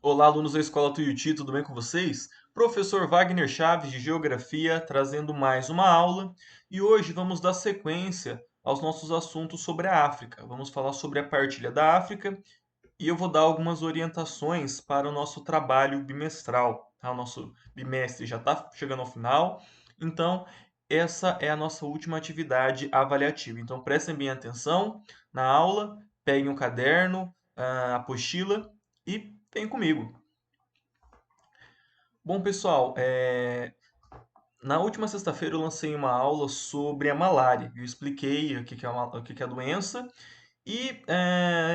Olá, alunos da Escola Tuiuti, tudo bem com vocês? Professor Wagner Chaves, de Geografia, trazendo mais uma aula. E hoje vamos dar sequência aos nossos assuntos sobre a África. Vamos falar sobre a partilha da África e eu vou dar algumas orientações para o nosso trabalho bimestral, tá? O nosso bimestre já está chegando ao final, então essa é a nossa última atividade avaliativa. Então prestem bem atenção na aula, peguem o caderno, a apostila e venham comigo. Bom, pessoal, na última sexta-feira eu lancei uma aula sobre a malária. Eu expliquei o que que é a doença e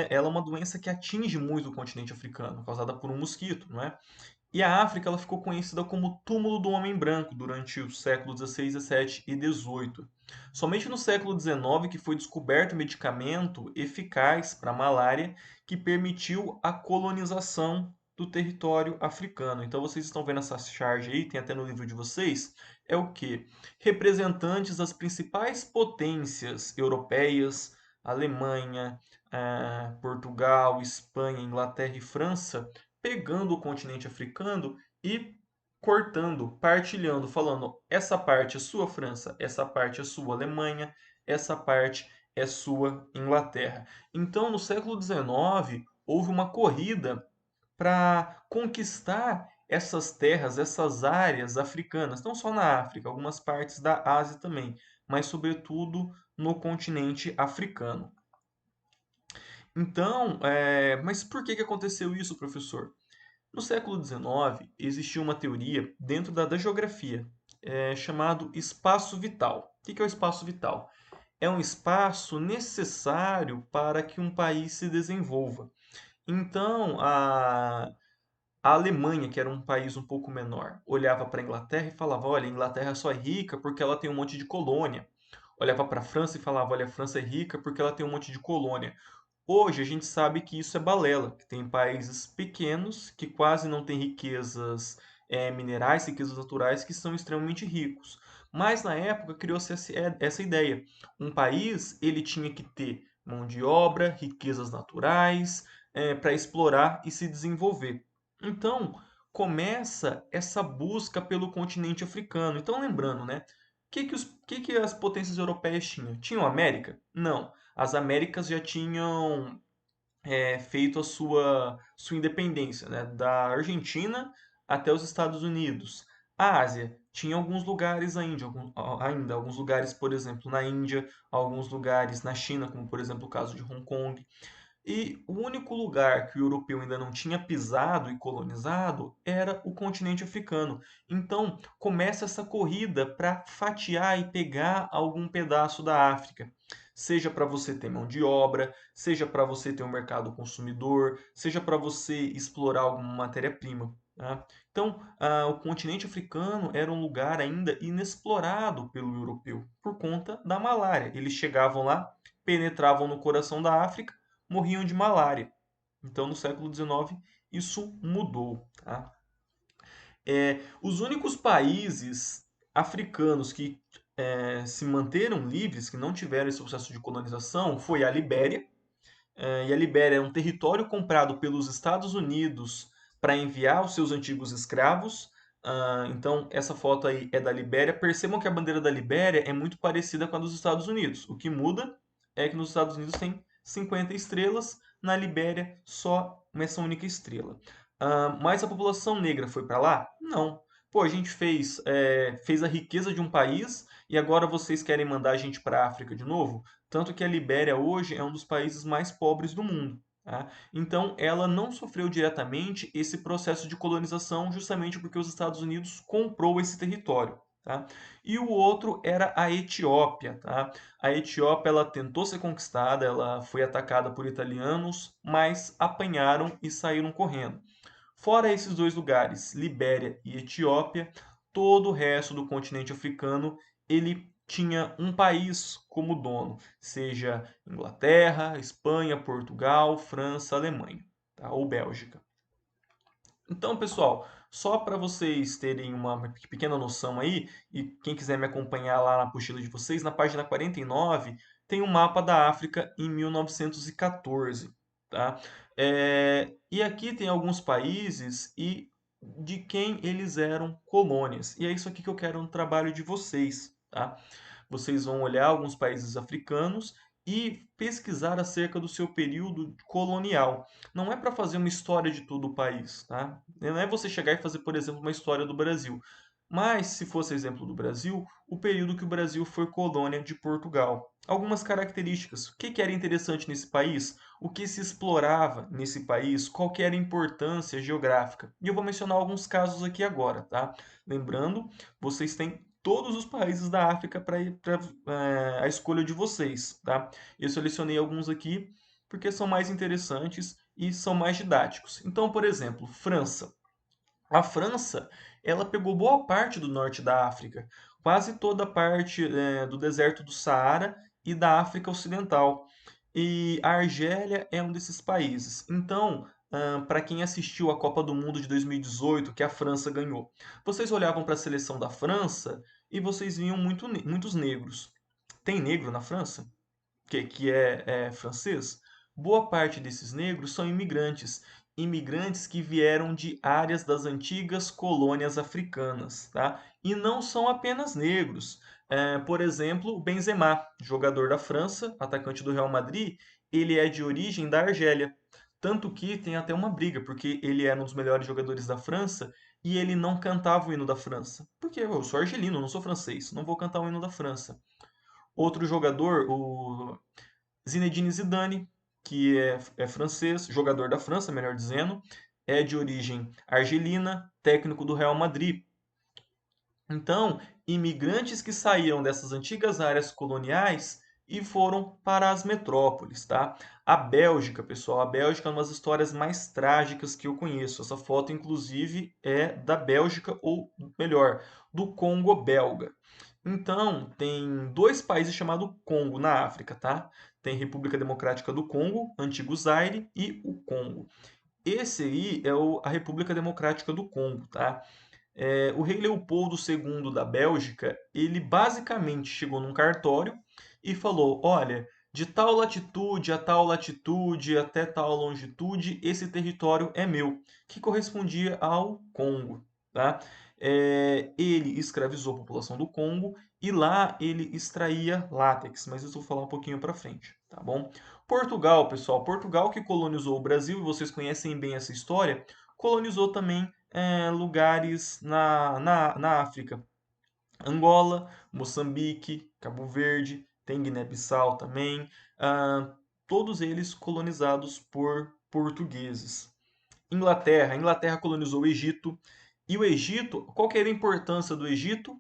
ela é uma doença que atinge muito o continente africano, causada por um mosquito, não é? E a África ela ficou conhecida como túmulo do homem branco durante os séculos XVI, XVII e XVIII. Somente no século XIX que foi descoberto um medicamento eficaz para a malária que permitiu a colonização do território africano. Então vocês estão vendo essa charge aí, tem até no livro de vocês, é o que? Representantes das principais potências europeias, Alemanha, Portugal, Espanha, Inglaterra e França, pegando o continente africano e cortando, partilhando, falando essa parte é sua França, essa parte é sua Alemanha, essa parte é sua Inglaterra. Então, no século XIX, houve uma corrida para conquistar essas terras, essas áreas africanas, não só na África, algumas partes da Ásia também, mas sobretudo no continente africano. Então, mas por que aconteceu isso, professor? No século XIX, existia uma teoria dentro da geografia, chamado espaço vital. O que é o espaço vital? É um espaço necessário para que um país se desenvolva. Então, a Alemanha, que era um país um pouco menor, olhava para a Inglaterra e falava: olha, a Inglaterra só é rica porque ela tem um monte de colônia. Olhava para a França e falava: olha, a França é rica porque ela tem um monte de colônia. Hoje a gente sabe que isso é balela, que tem países pequenos que quase não têm riquezas minerais, riquezas naturais, que são extremamente ricos. Mas na época criou-se essa ideia. Um país ele tinha que ter mão de obra, riquezas naturais, para explorar e se desenvolver. Então começa essa busca pelo continente africano. Então lembrando, né? O que as potências europeias tinham? Tinham América? Não. As Américas já tinham feito a sua independência, né? Da Argentina até os Estados Unidos. A Ásia tinha alguns lugares ainda, alguns lugares, por exemplo, na Índia, alguns lugares na China, como por exemplo o caso de Hong Kong. E o único lugar que o europeu ainda não tinha pisado e colonizado era o continente africano. Então começa essa corrida para fatiar e pegar algum pedaço da África. Seja para você ter mão de obra, seja para você ter um mercado consumidor, seja para você explorar alguma matéria-prima. Tá? Então, o continente africano era um lugar ainda inexplorado pelo europeu por conta da malária. Eles chegavam lá, penetravam no coração da África, morriam de malária. Então, no século XIX, isso mudou. Tá? Os únicos países africanos que se manteram livres, que não tiveram esse processo de colonização, foi a Libéria. E a Libéria é um território comprado pelos Estados Unidos para enviar os seus antigos escravos. Então, essa foto aí é da Libéria. Percebam que a bandeira da Libéria é muito parecida com a dos Estados Unidos. O que muda é que nos Estados Unidos tem 50 estrelas, na Libéria só essa única estrela. Mas a população negra foi para lá? Não. Pô, a gente fez a riqueza de um país e agora vocês querem mandar a gente para a África de novo? Tanto que a Libéria hoje é um dos países mais pobres do mundo. Tá? Então, ela não sofreu diretamente esse processo de colonização, justamente porque os Estados Unidos comprou esse território. Tá? E o outro era a Etiópia. Tá? A Etiópia ela tentou ser conquistada, ela foi atacada por italianos, mas apanharam e saíram correndo. Fora esses dois lugares, Libéria e Etiópia, todo o resto do continente africano ele tinha um país como dono, seja Inglaterra, Espanha, Portugal, França, Alemanha, tá? Ou Bélgica. Então, pessoal, só para vocês terem uma pequena noção aí, e quem quiser me acompanhar lá na apostila de vocês, na página 49 tem um mapa da África em 1914. tá? E aqui tem alguns países e de quem eles eram colônias. E é isso aqui que eu quero no trabalho de vocês, tá? Vocês vão olhar alguns países africanos e pesquisar acerca do seu período colonial. Não é para fazer uma história de todo o país, tá? Não é você chegar e fazer, por exemplo, uma história do Brasil. Mas, se fosse exemplo do Brasil, o período que o Brasil foi colônia de Portugal. Algumas características. O que era interessante nesse país? O que se explorava nesse país? Qual que era a importância geográfica? E eu vou mencionar alguns casos aqui agora, tá? Lembrando, vocês têm todos os países da África para a escolha de vocês, tá? Eu selecionei alguns aqui porque são mais interessantes e são mais didáticos. Então, por exemplo, França. A França, ela pegou boa parte do norte da África, quase toda a parte do deserto do Saara e da África Ocidental. E a Argélia é um desses países. Então, para quem assistiu a Copa do Mundo de 2018, que a França ganhou, vocês olhavam para a seleção da França e vocês viam muitos negros. Tem negro na França? Que é francês, boa parte desses negros são imigrantes, imigrantes que vieram de áreas das antigas colônias africanas, tá? E não são apenas negros. Por exemplo, o Benzema, jogador da França, atacante do Real Madrid, ele é de origem da Argélia. Tanto que tem até uma briga, porque ele era um dos melhores jogadores da França e ele não cantava o hino da França. Porque eu sou argelino, não sou francês, não vou cantar o hino da França. Outro jogador, o Zinedine Zidane, que é francês, jogador da França, melhor dizendo, é de origem argelina, técnico do Real Madrid. Então, imigrantes que saíram dessas antigas áreas coloniais e foram para as metrópoles, tá? A Bélgica, pessoal, a Bélgica é uma das histórias mais trágicas que eu conheço. Essa foto, inclusive, é da Bélgica, ou melhor, do Congo belga. Então, tem dois países chamados Congo na África, tá? Tem República Democrática do Congo, antigo Zaire, e o Congo. Esse aí é a República Democrática do Congo, tá? O rei Leopoldo II da Bélgica, ele basicamente chegou num cartório e falou: olha, de tal latitude a tal latitude, até tal longitude, esse território é meu, que correspondia ao Congo, tá? Ele escravizou a população do Congo e lá ele extraía látex, mas isso eu vou falar um pouquinho para frente, tá bom? Portugal, pessoal, Portugal que colonizou o Brasil, e vocês conhecem bem essa história, colonizou também lugares na África. Angola, Moçambique, Cabo Verde, tem Guiné-Bissau também, todos eles colonizados por portugueses. Inglaterra colonizou o Egito, e o Egito, qual que era a importância do Egito?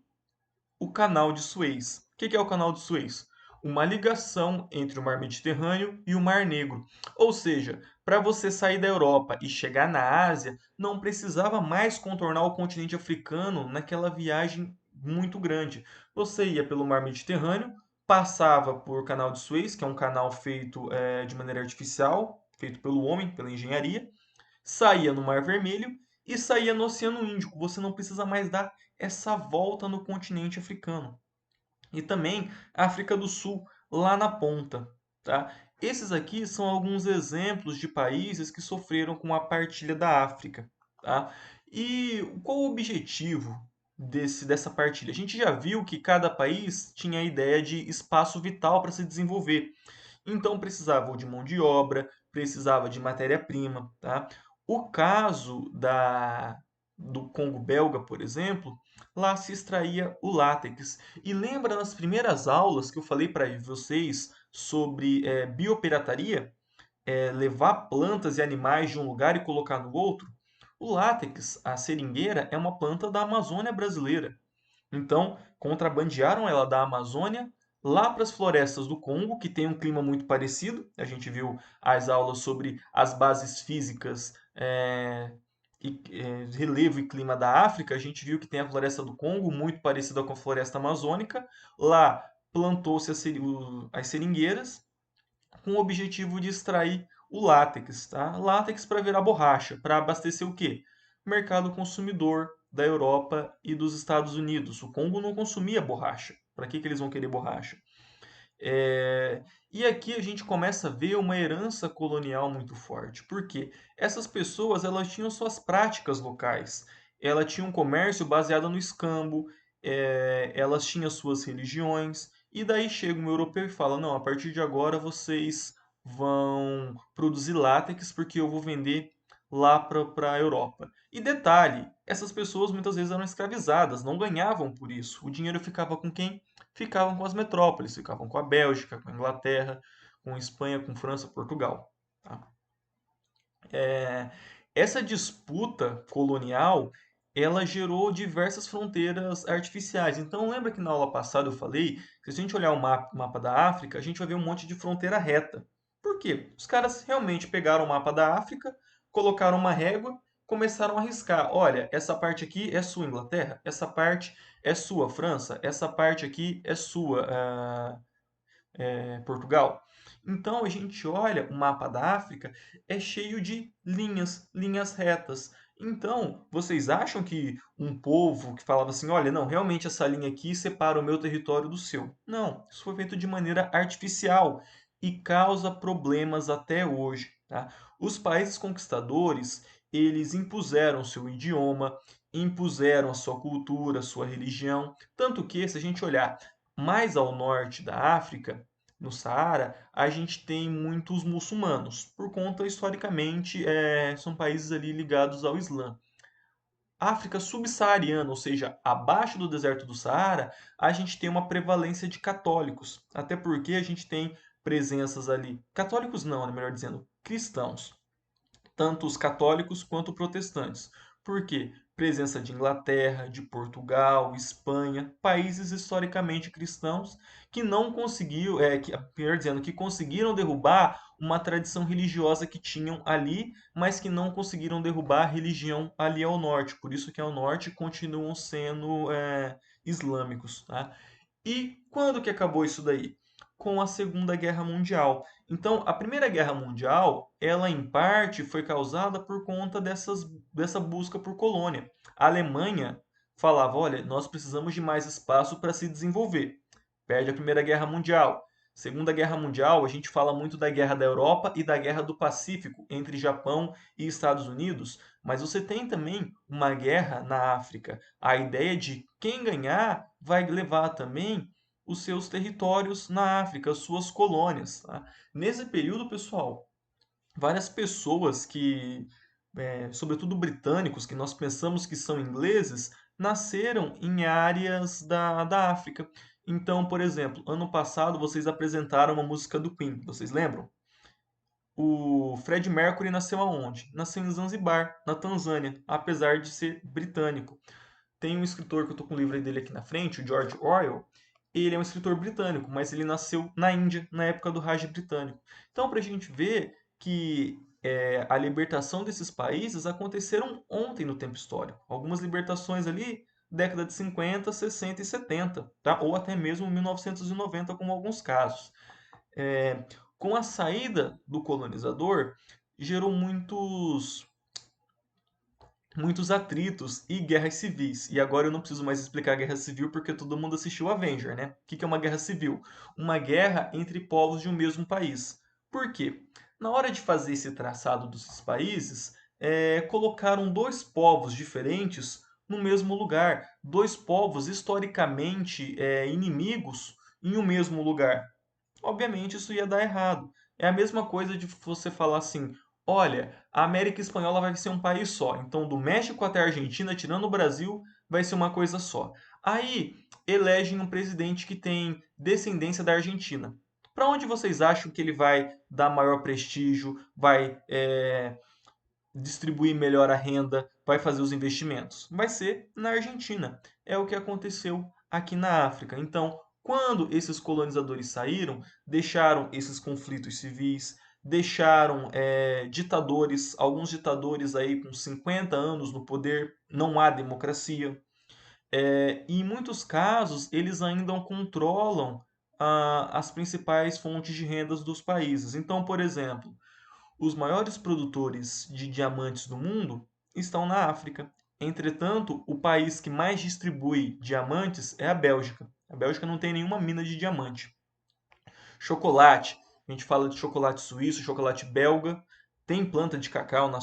O Canal de Suez. O que é o Canal de Suez? Uma ligação entre o Mar Mediterrâneo e o Mar Negro. Ou seja, para você sair da Europa e chegar na Ásia, não precisava mais contornar o continente africano naquela viagem muito grande. Você ia pelo Mar Mediterrâneo, passava por Canal de Suez, que é um canal feito de maneira artificial, feito pelo homem, pela engenharia, saía no Mar Vermelho e saía no Oceano Índico. Você não precisa mais dar essa volta no continente africano. E também a África do Sul, lá na ponta, tá? Esses aqui são alguns exemplos de países que sofreram com a partilha da África, tá? E qual o objetivo dessa partilha? A gente já viu que cada país tinha a ideia de espaço vital para se desenvolver. Então precisava de mão de obra, precisava de matéria-prima, tá? O caso do Congo belga, por exemplo, lá se extraía o látex. E lembra nas primeiras aulas que eu falei para vocês sobre biopirataria? Levar plantas e animais de um lugar e colocar no outro? O látex, a seringueira, é uma planta da Amazônia brasileira. Então, contrabandearam ela da Amazônia lá para as florestas do Congo, que tem um clima muito parecido. A gente viu as aulas sobre as bases físicas relevo e clima da África. A gente viu que tem a floresta do Congo, muito parecida com a floresta amazônica. Lá plantou-se as seringueiras com o objetivo de extrair o látex, tá? Látex para virar borracha, para abastecer o quê? O mercado consumidor da Europa e dos Estados Unidos. O Congo não consumia borracha. Para que eles vão querer borracha? É, e aqui a gente começa a ver uma herança colonial muito forte. Por quê? Essas pessoas elas tinham suas práticas locais. Elas tinham um comércio baseado no escambo, elas tinham suas religiões. E daí chega um europeu e fala: não, a partir de agora vocês vão produzir látex porque eu vou vender lá para a Europa. E detalhe, essas pessoas muitas vezes eram escravizadas, não ganhavam por isso. O dinheiro ficava com quem? Ficavam com as metrópoles, ficavam com a Bélgica, com a Inglaterra, com a Espanha, com França, Portugal. Tá? É, essa disputa colonial, ela gerou diversas fronteiras artificiais. Então, lembra que na aula passada eu falei que se a gente olhar o mapa da África, a gente vai ver um monte de fronteira reta. Por quê? Os caras realmente pegaram o mapa da África, colocaram uma régua, começaram a riscar. Olha, essa parte aqui é sua Inglaterra, essa parte é sua França, essa parte aqui é sua Portugal. Então a gente olha o mapa da África, é cheio de linhas, linhas retas. Então, vocês acham que um povo que falava assim, olha, não, realmente essa linha aqui separa o meu território do seu? Não, isso foi feito de maneira artificial e causa problemas até hoje, tá? Os países conquistadores, eles impuseram seu idioma, impuseram a sua cultura, a sua religião, tanto que, se a gente olhar mais ao norte da África, no Saara, a gente tem muitos muçulmanos, por conta, historicamente, são países ali ligados ao Islã. África subsaariana, ou seja, abaixo do deserto do Saara, a gente tem uma prevalência de católicos, até porque a gente tem presenças ali, católicos não, né, melhor dizendo, cristãos tanto os católicos quanto protestantes. Por quê? Presença de Inglaterra, de Portugal, Espanha, países historicamente cristãos que não conseguiram, melhor dizendo, que conseguiram derrubar uma tradição religiosa que tinham ali, mas que não conseguiram derrubar a religião ali ao norte. Por isso que ao norte continuam sendo islâmicos. Tá? E quando que acabou isso daí? Com a Segunda Guerra Mundial. Então, a Primeira Guerra Mundial, ela em parte foi causada por conta dessa busca por colônia. A Alemanha falava, olha, nós precisamos de mais espaço para se desenvolver. Perde a Primeira Guerra Mundial. Segunda Guerra Mundial, a gente fala muito da Guerra da Europa e da Guerra do Pacífico entre Japão e Estados Unidos, mas você tem também uma guerra na África. A ideia de quem ganhar vai levar também os seus territórios na África, as suas colônias. Tá? Nesse período, pessoal, várias pessoas sobretudo britânicos, que nós pensamos que são ingleses, nasceram em áreas da África. Então, por exemplo, ano passado vocês apresentaram uma música do Queen, vocês lembram? O Fred Mercury nasceu aonde? Nasceu em Zanzibar, na Tanzânia, apesar de ser britânico. Tem um escritor que eu estou com o livro dele aqui na frente, o George Orwell. Ele é um escritor britânico, mas ele nasceu na Índia, na época do Raj britânico. Então, para a gente ver que a libertação desses países aconteceram ontem no tempo histórico. Algumas libertações ali, década de 50, 60 e 70, tá? Ou até mesmo 1990, como alguns casos. É, com a saída do colonizador, gerou muitos atritos e guerras civis. E agora eu não preciso mais explicar a guerra civil porque todo mundo assistiu Avenger, né? O que é uma guerra civil? Uma guerra entre povos de um mesmo país. Por quê? Na hora de fazer esse traçado dos países, colocaram dois povos diferentes no mesmo lugar. Dois povos historicamente inimigos em um mesmo lugar. Obviamente isso ia dar errado. É a mesma coisa de você falar assim: olha, a América Espanhola vai ser um país só. Então, do México até a Argentina, tirando o Brasil, vai ser uma coisa só. Aí elegem um presidente que tem descendência da Argentina. Para onde vocês acham que ele vai dar maior prestígio, vai distribuir melhor a renda, vai fazer os investimentos? Vai ser na Argentina. É o que aconteceu aqui na África. Então, quando esses colonizadores saíram, deixaram esses conflitos civis, deixaram ditadores, alguns ditadores aí com 50 anos no poder, não há democracia. E em muitos casos, eles ainda controlam as principais fontes de rendas dos países. Então, por exemplo, os maiores produtores de diamantes do mundo estão na África. Entretanto, o país que mais distribui diamantes é a Bélgica. A Bélgica não tem nenhuma mina de diamante. Chocolate, a gente fala de chocolate suíço, chocolate belga. Tem planta de cacau na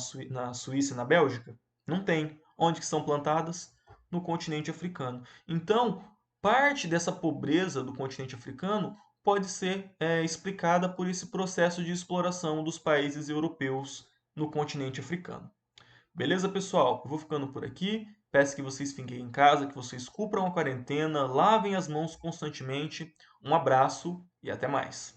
Suíça e na Bélgica? Não tem. Onde que são plantadas? No continente africano. Então, parte dessa pobreza do continente africano pode ser explicada por esse processo de exploração dos países europeus no continente africano. Beleza, pessoal? Eu vou ficando por aqui. Peço que vocês fiquem em casa, que vocês cumpram a quarentena, lavem as mãos constantemente. Um abraço e até mais.